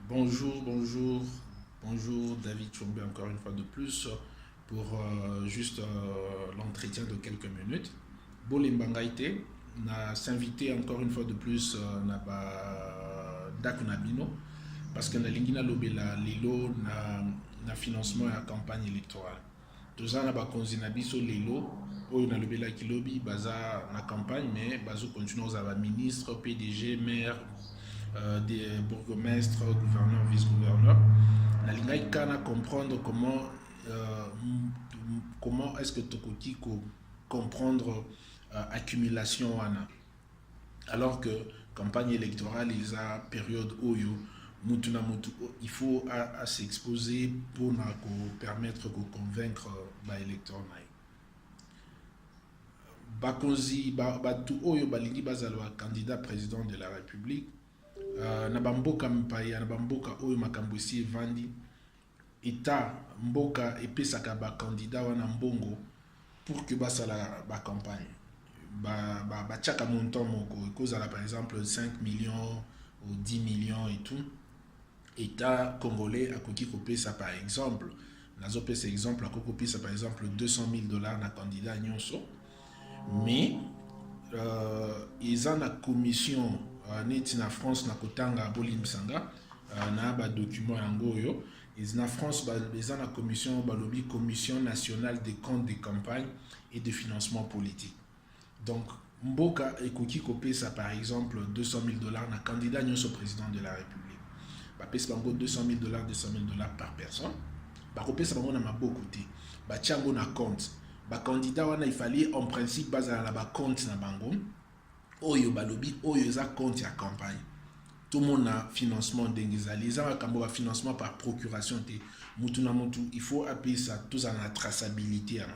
Bonjour David Chombe encore une fois de plus pour juste l'entretien de quelques minutes. Bolimbangaite na s'inviter encore une fois de plus na ba dako na bino parce que na lingi na lobela lelo na financement ya campagne électorale. Toza na bakonzi na biso lelo oyo na lobela kilobi baza na campagne mais bazo continuer aux ministre, PDG, maire des bourgmestres, gouverneurs, vice-gouverneurs. Nalingai kana comprendre comment est-ce que Tokoti comprendre accumulation wana. Alors que campagne électorale, ils a période oyo mutu na mutu, il faut à s'exposer pour permettre de convaincre ba électeurs na. Bakonzi batu oyo balingi bazalwa candidat président de la République. Na bamboka mpaya na bamboka oyo makambo esi evandi eta mboka epesaka bakandidat wana mbongo pour que basala bacampagne batiaka montant moko ekozala par exemple 5 millions ou 10 millions et tout. État congolais akoki kopesa par exemple nazopesa exemple akoki kopesa par exemple $200,000 na candidat nyonso mais eza na commission neti na France na kotanga bolimsanga na ba document yango oyo na France eza na commission balobi commission nationale des comptes de campagne et de financement politique. Donc mboka ekoki kopesa par exemple $200,000 na candidat nyonso président de la République. Bapesa bango $200,000 par personne. Bakopesa bango na maboko te. Batiango na compte. Candidat wana il fallait en principe bazala na ba compte na bango. Oyo balobi oyo eza compte ya campagne. Tout le monde a financement d'engizali. Ils ont un financement par procuration. Mutu na mutu, il faut appeler ça tous en la traçabilité à ma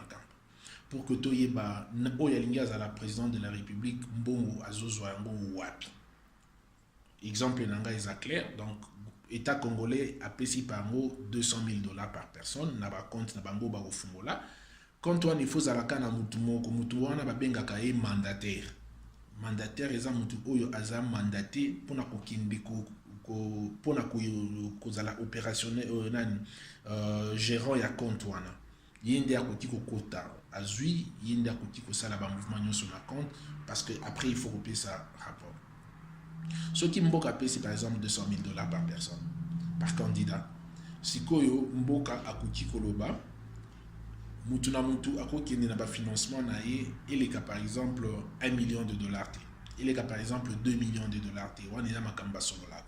pour que tu aies à la présidente de la République mbongo azozwa yango wapi. Exemple nanga est clair. Donc État congolais a payé par $200,000 par personne na ba compte na bango ba ofungola. Quand on il faut alaka na mutu moko mutu wana ba bengaka ye mandataire. Mandataire eza mutu oyo aza mandaté pona kokinde pona kozala opérationnel gérant ya compte wana yende akoti kokota azui yende akoti kosala ba mouvement nyonso na compte parce que après il faut couper ça rapport. Ce qui mboka pesi par exemple $200,000 par personne par candidat sikoyo mboka akoti koloba mutu na mutu akokende na ba financement na ye eleka par exemple $1 million eleka par exemple $2 millions wana eza makamba solola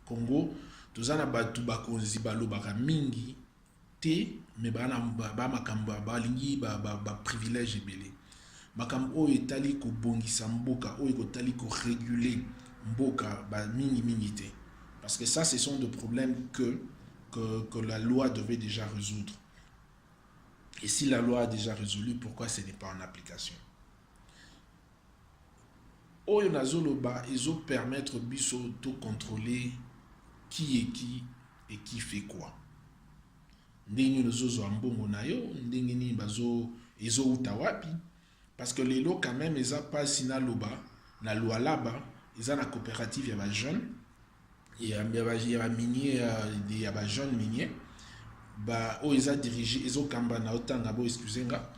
Congo tozana batu bakonzi balobaka mingi te me bana ba makambo balingi ba privilège ebele makambo oyo etali kobongisa mboka oyo kotali ko réguler mboka ba mingi te parce que ça ce sont des problèmes que la loi devait déjà résoudre. Et si la loi a déjà résolu, pourquoi ce n'est pas en application? Oyo nazoloba, ils ont permettre biso de contrôler qui et qui fait quoi. Ndenge nozozo ambongo na yo, ndenge ni bazo ezo utawapi parce que les lots quand même ils a pas sina loba na loi là-bas, ils a na coopérative ya ba jeune et ya ba minier ya ba jeune minier. Ba o eza dirigé ezo kamba na otanga bo excusenga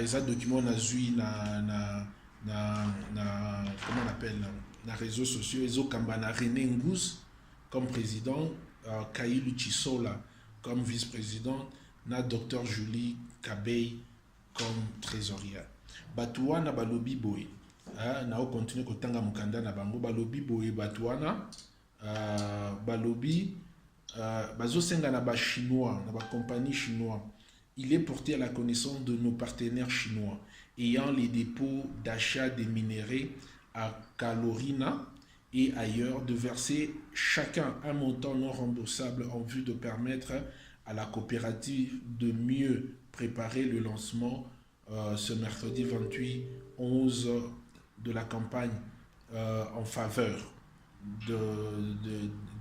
eza document na zui na comment on appelle na réseaux sociaux ezo kamba na René Ngous comme président, Kailu Chisola comme vice-président, na Dr Julie Kabey comme trésorier. Batuana balobi boy na o continue kotanga mukanda na bango balobi boy batuana balobi bazosenga na ba chinois na ba compagnie chinois. Il est porté à la connaissance de nos partenaires chinois ayant les dépôts d'achat des minéraux à Kalorina et ailleurs de verser chacun un montant non remboursable en vue de permettre à la coopérative de mieux préparer le lancement ce mercredi 28/11 de la campagne en faveur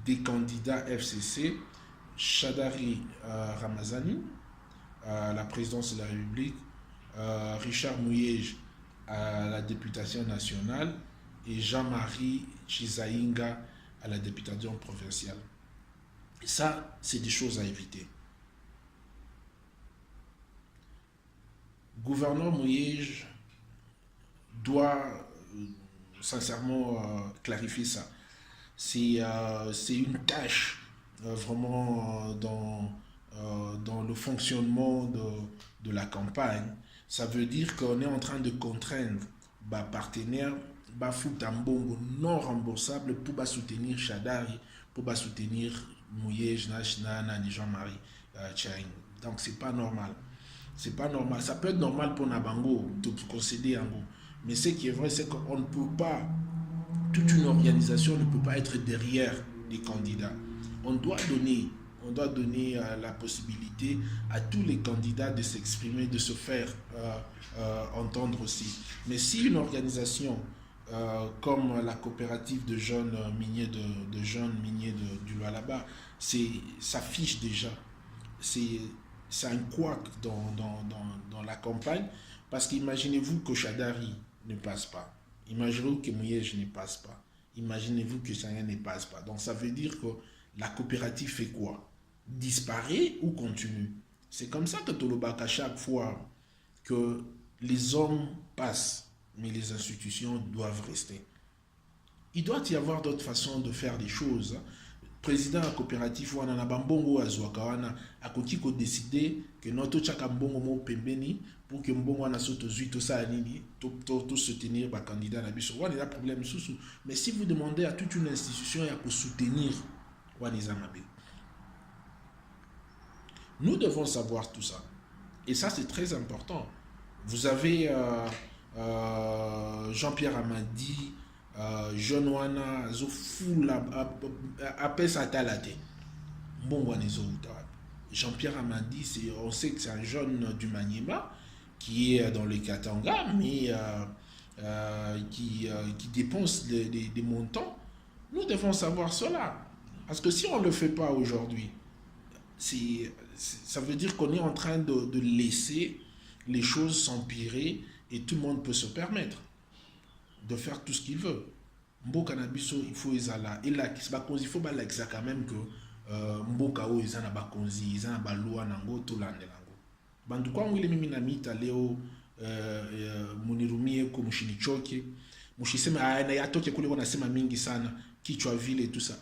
des candidats FCC, Chadari Ramazani à la présidence de la République, Richard Mouyej à la députation nationale et Jean-Marie Chizaïnga à la députation provinciale. Et ça, c'est des choses à éviter. Gouverneur Mouyej doit sincèrement clarifier ça. C'est une tâche vraiment dans le fonctionnement de la campagne. Ça veut dire qu'on est en train de contraindre les partenaires à foutre un bongo non remboursable pour soutenir Shadari, pour soutenir Mouyej, Nashna, Jean-Marie Tchaïn. Donc c'est pas normal. C'est pas normal. Ça peut être normal pour Nabango de concéder un go. Mais ce qui est vrai, c'est qu'on ne peut pas, toute une organisation ne peut pas être derrière les candidats. On doit donner la possibilité à tous les candidats de s'exprimer, de se faire entendre aussi. Mais si une organisation comme la coopérative de jeunes miniers du Lualaba, ça fiche déjà. C'est un couac dans la campagne, parce qu'imaginez-vous que Shadari ne passe pas. Imaginez-vous que Mouyej ne passe pas. Imaginez-vous que Sanya ne passe pas. Donc ça veut dire que la coopérative fait quoi? Disparaît ou continue? C'est comme ça que Tolobaka, chaque fois que les hommes passent, mais les institutions doivent rester. Il doit y avoir d'autres façons de faire des choses. Président de la coopérative, on a bambongo azwakawana, a kotiko décider que notre chaka mbongo mo pembeni pour que mbongo na soto zui to sa nini to soutenir ba candidat na biso. On a problème sous. Mais si vous demandez à toute une institution ya ko soutenir Wanizamabe, nous devons savoir tout ça. Et ça c'est très important. Vous avez Jean-Pierre Amadi, jeune wana zo full apes atalate bon wana zo Jean-Pierre Amadi, on sait que c'est un jeune du Maniema qui est dans le Katanga, mais qui dépense des montants. Nous devons savoir cela, parce que si on ne le fait pas aujourd'hui, ça veut dire qu'on est en train de laisser les choses s'empirer, et tout le monde peut se permettre de faire tout ce qu'il veut. Mboka na biso, il faut ezala. Et là, il faut balakiza quand même que mboka o ezana bakonzi, ezana balua nango to landelango. Bandu kwa ngile mimi na mita leo munirumie ko mushinichoke. Mushisema na yatoke kule wanasema mingi sana, kichwa vile et tout ça.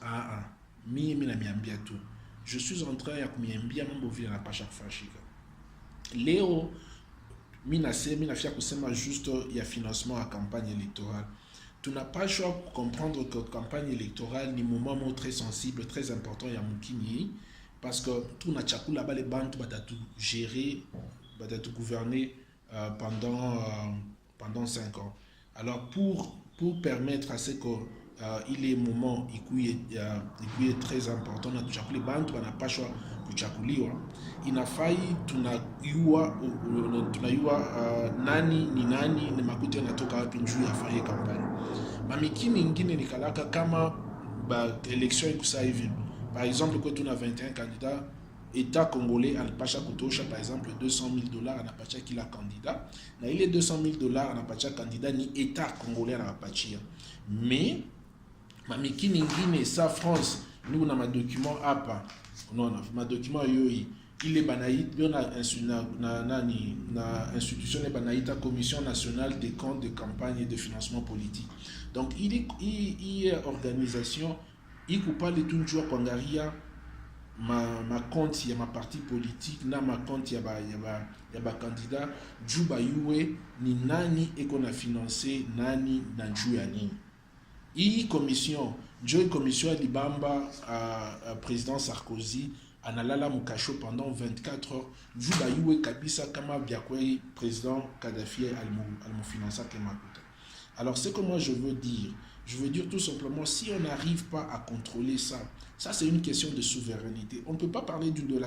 Mimi na miambia tu. Je suis en train ya kumiambia mambo vile na pasha kufashika. Leo mina fia kusema juste ya financement à campagne électorale. Tu n'as pas le choix pour comprendre que campagne électorale ni moment très sensible, très important ya mukini, parce que tout na chakou là-bas les banques va tout gérer, va tout gouverner pendant 5 ans. Alors pour permettre à ce que il est moment il est très important na chakou les banques va pas choix kuchakuliwa, inafai tunayua nani ni nani ni makuti yanatoka wapi njuu afanye kampani. Mamikini ingine ni kalaka kama élection ikusa hivi. Par exemple, quand on a 21 candidats, État congolais anapasha kutosha par exemple $200,000 anapacha kila candidat. Na ile $200,000 anapacha candidat ni État congolais anapachia. Mais mamikini ingine sa France, nous on a ma document hapa. Non, ma document yoi, il est banaït, na institution est banaïta Commission nationale des comptes de campagne et de financement politique. Donc il est organisation, il coupe pas les tout jours kwangaria ma compte ya ma parti politique na ma compte ya ba candidat juba yue ni nani et qu'on a financé nani na juu ya nini. Hii commission ya libamba à président Sarkozy analala mukasho pendant 24 heures juba yue kabisa kama biakwei président Kadhafi al finança kemakuta. Alors ce que moi je veux dire tout simplement, si on n'arrive pas à contrôler ça c'est une question de souveraineté. On ne peut pas parler de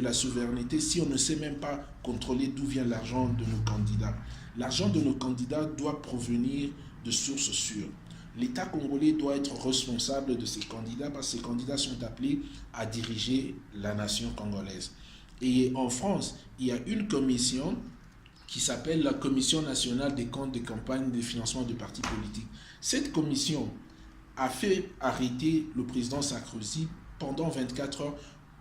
la souveraineté si on ne sait même pas contrôler d'où vient l'argent de nos candidats. L'argent de nos candidats doit provenir de sources sûres. L'État congolais doit être responsable de ces candidats, parce que ces candidats sont appelés à diriger la nation congolaise. Et en France, il y a une commission qui s'appelle la Commission nationale des comptes de campagne de financement de partis politiques. Cette commission a fait arrêter le président Sarkozy pendant 24 heures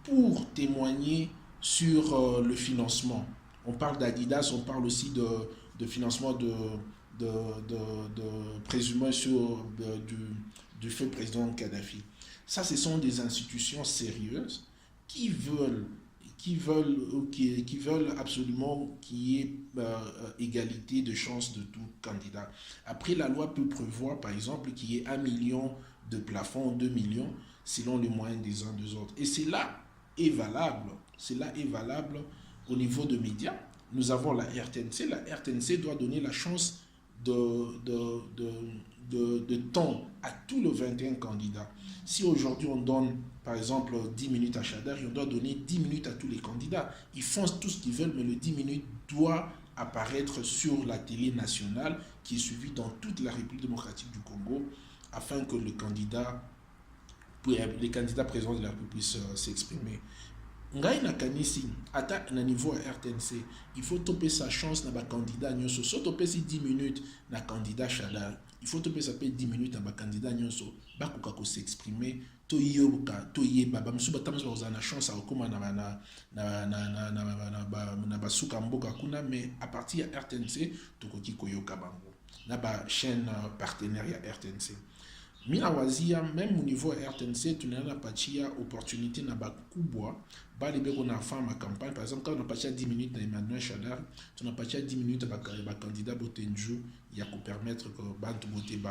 pour témoigner sur le financement. On parle d'Adidas, on parle aussi de financement de présumé sur du feu président Kadhafi. Ça, ce sont des institutions sérieuses qui veulent qui veulent absolument qu'il y ait égalité de chances de tout candidat. Après, la loi peut prévoir, par exemple, qu'il y ait 1 million de plafond, 2 millions, selon les moyens des uns des autres. Et cela est valable. Cela est valable au niveau de médias. Nous avons la RTNC. La RTNC doit donner la chance de temps à tous les 21 candidats. Si aujourd'hui on donne par exemple 10 minutes à Chadar, on doit donner 10 minutes à tous les candidats. Ils font tout ce qu'ils veulent, mais le 10 minutes doit apparaître sur la télé nationale qui est suivie dans toute la République démocratique du Congo afin que les candidats présents de la République puissent s'exprimer. Ngai nakanisi ata na niveau RTNC il faut toper sa chance na ba candidat nyonso so toper si 10 minutes na candidat Chadar il faut toper ça peut 10 minutes na ba candidat nyonso ba koka ko s'exprimer to yoka to yeba ba msuba tamso ba na chance a okoma na ba suka mboka kuna mais à partir ya RTNC tokoki koyoka bango na ba chaîne partenaire ya RTNC. Mina wazia même au niveau RTNC tunana patia opportunité na bakubwa bali beko na fama campagne par exemple quand on a patia 10 minutes na Emmanuel Chadar on a patia 10 minutes ba candidat Botenju ya ko permettre que bantu boté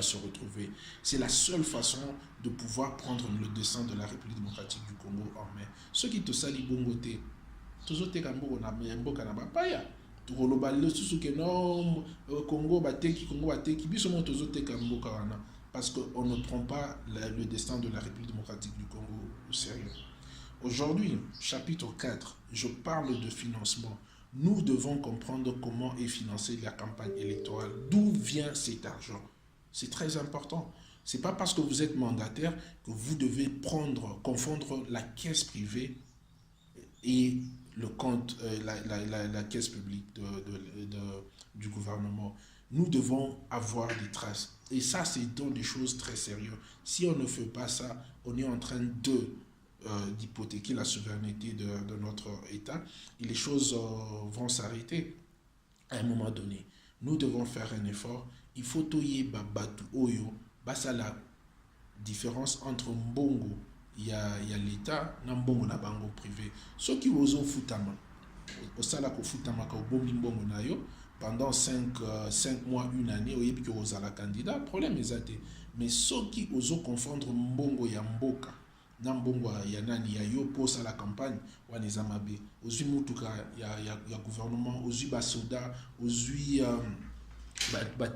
se retrouver. C'est la seule façon de pouvoir prendre le dessin de la République démocratique du Congo en main. Ceux qui te salent bongoté tozote kambo na mboka na bapaya tukoloba lesusu ke non Congo bateki biso mo tozoteka mboka wana parce qu'on ne prend pas le destin de la République démocratique du Congo au sérieux. Aujourd'hui, chapitre 4, je parle de financement. Nous devons comprendre comment est financée la campagne électorale, d'où vient cet argent. C'est très important. C'est pas parce que vous êtes mandataire que vous devez confondre la caisse privée et le compte, la caisse publique du gouvernement. Nous devons avoir des traces. Et ça, c'est donc des choses très sérieuses. Si on ne fait pas ça, on est en train d'hypothéquer la souveraineté de notre État et les choses vont s'arrêter à un moment donné. Nous devons faire un effort. Il faut toyer babatu oyo. Ça la différence entre Mbongo, il y a l'État, na Mbongo na bango privé. Ceux qui osent futama, au salako futama ka obongi Mbongo na yo, pendant 5 mois, une année, au yébi ki la candidat, problème est. Mais ceux qui osent confondre Mbongo ya Mboka, na Mbongo ya nani ya yo pour la campagne, wana ezamabe. Ozui mutuka ya gouvernement, ozui basoda, ozui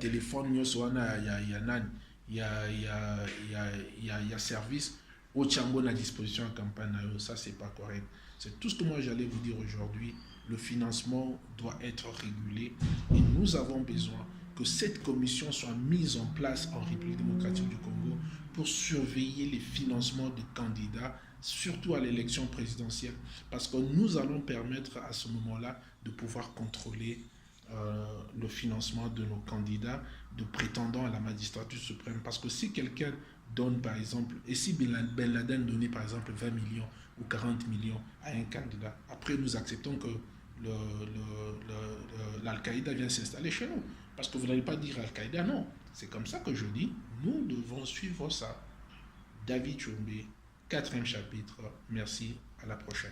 téléphone nyoso wana ya nani, ya service au Tchango à disposition en campagne, ça c'est pas correct. C'est tout ce que moi j'allais vous dire aujourd'hui. Le financement doit être régulé et nous avons besoin que cette commission soit mise en place en République démocratique du Congo pour surveiller les financements des candidats, surtout à l'élection présidentielle, parce que nous allons permettre à ce moment-là de pouvoir contrôler le financement de nos candidats, de prétendants à la magistrature suprême. Parce que si quelqu'un donne par exemple, et si Ben Laden donnait par exemple 20 millions ou 40 millions à un candidat, après nous acceptons que l'Al-Qaïda vient s'installer chez nous. Parce que vous n'allez pas dire Al-Qaïda, non. C'est comme ça que je dis, nous devons suivre ça. David Chombe, 4e chapitre. Merci, à la prochaine.